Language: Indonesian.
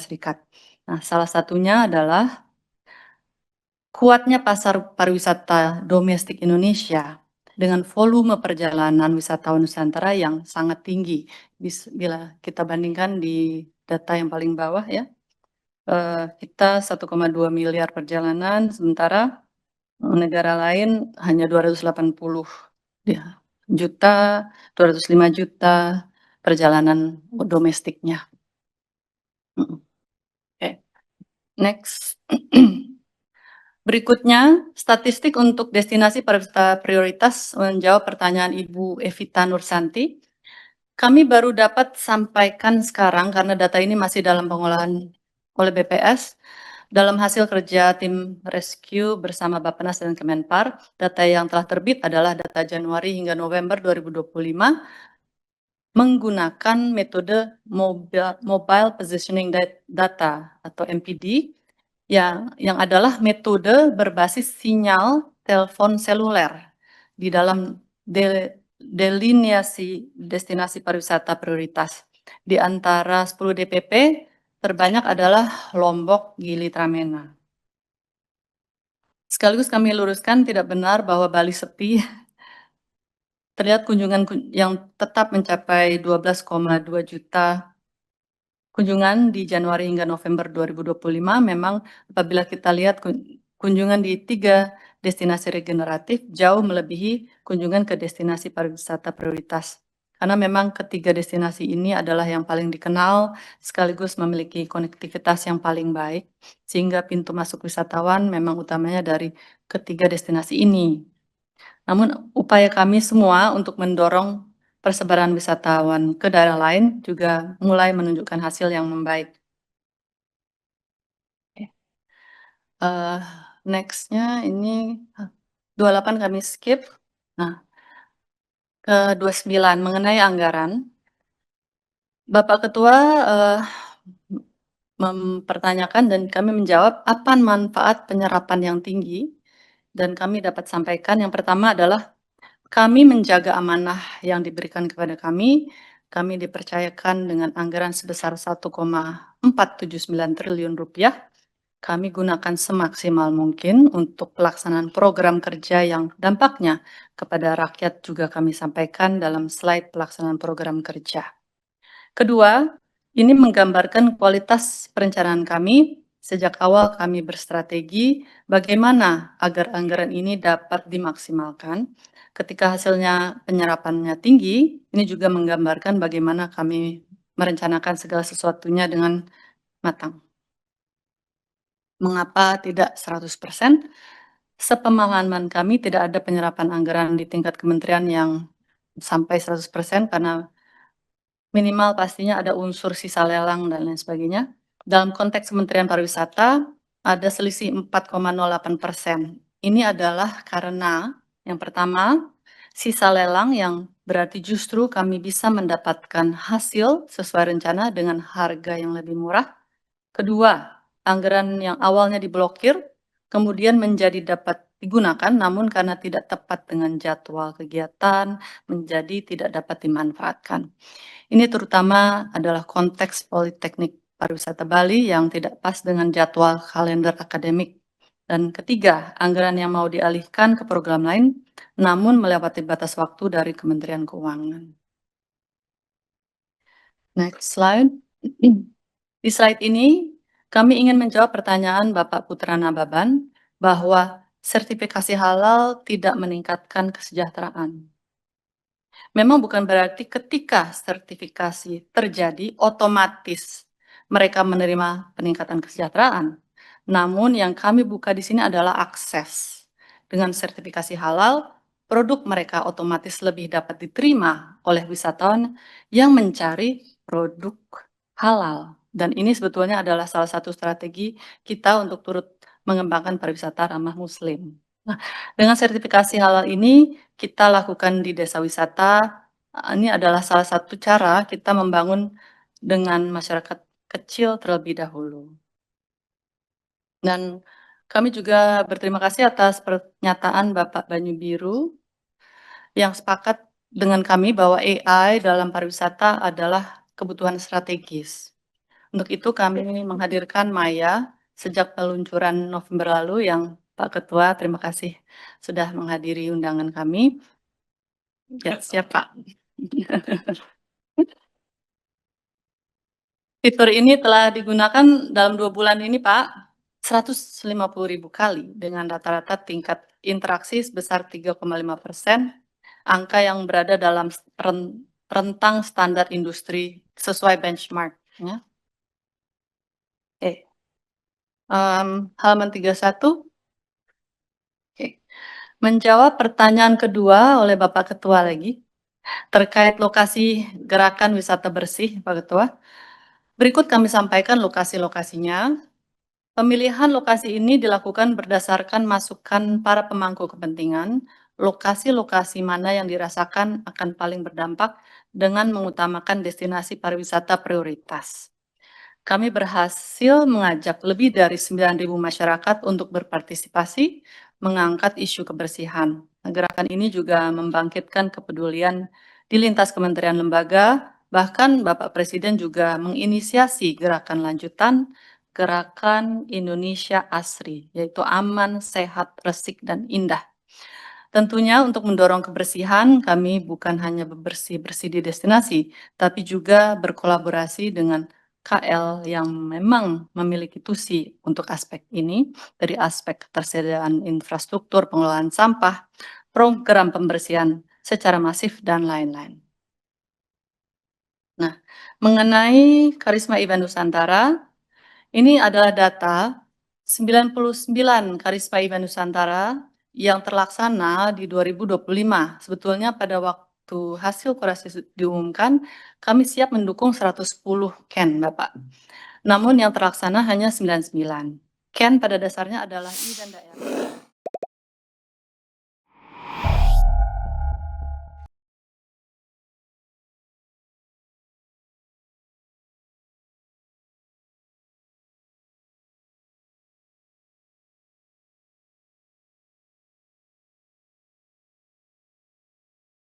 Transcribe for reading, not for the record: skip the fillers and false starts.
Serikat. Nah, salah satunya adalah kuatnya pasar pariwisata domestik Indonesia dengan volume perjalanan wisatawan Nusantara yang sangat tinggi. Bila kita bandingkan di data yang paling bawah ya, kita 1,2 miliar perjalanan, sementara negara lain hanya 280 ya, juta, 205 juta perjalanan domestiknya. Oke, next. Berikutnya, statistik untuk destinasi pariwisata prioritas menjawab pertanyaan Ibu Evita Nursanti. Kami baru dapat sampaikan sekarang karena data ini masih dalam pengolahan oleh BPS. Dalam hasil kerja tim rescue bersama Bappenas dan Kemenpar, data yang telah terbit adalah data Januari hingga November 2025 menggunakan metode Mobile Positioning Data atau MPD yang adalah metode berbasis sinyal telepon seluler di dalam delineasi destinasi pariwisata prioritas. Di antara 10 DPP, terbanyak adalah Lombok, Gili Tramelan. Sekaligus kami luruskan tidak benar bahwa Bali sepi. Terlihat kunjungan yang tetap mencapai 12,2 juta kunjungan di Januari hingga November 2025. Memang apabila kita lihat kunjungan di 3 destinasi regeneratif jauh melebihi kunjungan ke destinasi pariwisata prioritas. Karena memang ketiga destinasi ini adalah yang paling dikenal sekaligus memiliki konektivitas yang paling baik, sehingga pintu masuk wisatawan memang utamanya dari ketiga destinasi ini. Namun upaya kami semua untuk mendorong persebaran wisatawan ke daerah lain juga mulai menunjukkan hasil yang membaik. Uh, Next-nya ini 28 kami skip. Nah, ke 29 mengenai anggaran. Bapak Ketua mempertanyakan dan kami menjawab apa manfaat penyerapan yang tinggi, dan kami dapat sampaikan yang pertama adalah kami menjaga amanah yang diberikan kepada kami. Kami dipercayakan dengan anggaran sebesar 1,479 triliun rupiah. Kami gunakan semaksimal mungkin untuk pelaksanaan program kerja yang dampaknya kepada rakyat juga kami sampaikan dalam slide pelaksanaan program kerja. Kedua, ini menggambarkan kualitas perencanaan kami. Sejak awal kami berstrategi bagaimana agar anggaran ini dapat dimaksimalkan. Ketika hasilnya penyerapannya tinggi, ini juga menggambarkan bagaimana kami merencanakan segala sesuatunya dengan matang. Mengapa tidak 100%? Sepemahaman kami tidak ada penyerapan anggaran di tingkat kementerian yang sampai 100% karena minimal pastinya ada unsur sisa lelang dan lain sebagainya. Dalam konteks Kementerian Pariwisata ada selisih 4,08%. Ini adalah karena yang pertama, sisa lelang yang berarti justru kami bisa mendapatkan hasil sesuai rencana dengan harga yang lebih murah. Kedua, anggaran yang awalnya diblokir kemudian menjadi dapat digunakan namun karena tidak tepat dengan jadwal kegiatan menjadi tidak dapat dimanfaatkan. Ini terutama adalah konteks Politeknik Pariwisata Bali yang tidak pas dengan jadwal kalender akademik. Dan ketiga, anggaran yang mau dialihkan ke program lain, namun melewati batas waktu dari Kementerian Keuangan. Next slide. Di slide ini, kami ingin menjawab pertanyaan Bapak Putra Nababan bahwa sertifikasi halal tidak meningkatkan kesejahteraan. Memang bukan berarti ketika sertifikasi terjadi otomatis mereka menerima peningkatan kesejahteraan. Namun yang kami buka di sini adalah akses. Dengan sertifikasi halal, produk mereka otomatis lebih dapat diterima oleh wisatawan yang mencari produk halal. Dan ini sebetulnya adalah salah satu strategi kita untuk turut mengembangkan pariwisata ramah muslim. Nah, dengan sertifikasi halal ini kita lakukan di desa wisata. Ini adalah salah satu cara kita membangun dengan masyarakat kecil terlebih dahulu. Dan kami juga berterima kasih atas pernyataan Bapak Banyu Biru yang sepakat dengan kami bahwa AI dalam pariwisata adalah kebutuhan strategis. Untuk itu kami menghadirkan Maya sejak peluncuran November lalu yang Pak Ketua, terima kasih sudah menghadiri undangan kami. Ya, siap Pak. Fitur ini telah digunakan dalam 2 bulan ini Pak, 150.000 kali dengan rata-rata tingkat interaksi sebesar 3,5%, angka yang berada dalam rentang standar industri sesuai benchmark ya. Oke, halaman 31. Oke. Menjawab pertanyaan kedua oleh Bapak Ketua lagi, terkait lokasi gerakan wisata bersih Pak Ketua. Berikut kami sampaikan lokasi-lokasinya. Pemilihan lokasi ini dilakukan berdasarkan masukan para pemangku kepentingan, lokasi-lokasi mana yang dirasakan akan paling berdampak dengan mengutamakan destinasi pariwisata prioritas. Kami berhasil mengajak lebih dari 9.000 masyarakat untuk berpartisipasi mengangkat isu kebersihan. Gerakan ini juga membangkitkan kepedulian di lintas kementerian lembaga, bahkan Bapak Presiden juga menginisiasi gerakan lanjutan Gerakan Indonesia Asri, yaitu aman, sehat, resik, dan indah. Tentunya untuk mendorong kebersihan, kami bukan hanya bersih-bersih di destinasi, tapi juga berkolaborasi dengan KL yang memang memiliki tusi untuk aspek ini, dari aspek ketersediaan infrastruktur, pengelolaan sampah, program pembersihan secara masif, dan lain-lain. Nah, mengenai Karisma Event Nusantara, ini adalah data 99 Karisma Event Nusantara yang terlaksana di 2025. Sebetulnya pada waktu hasil kurasi diumumkan, kami siap mendukung 110 Ken, Bapak. Namun yang terlaksana hanya 99. Ken pada dasarnya adalah event daerah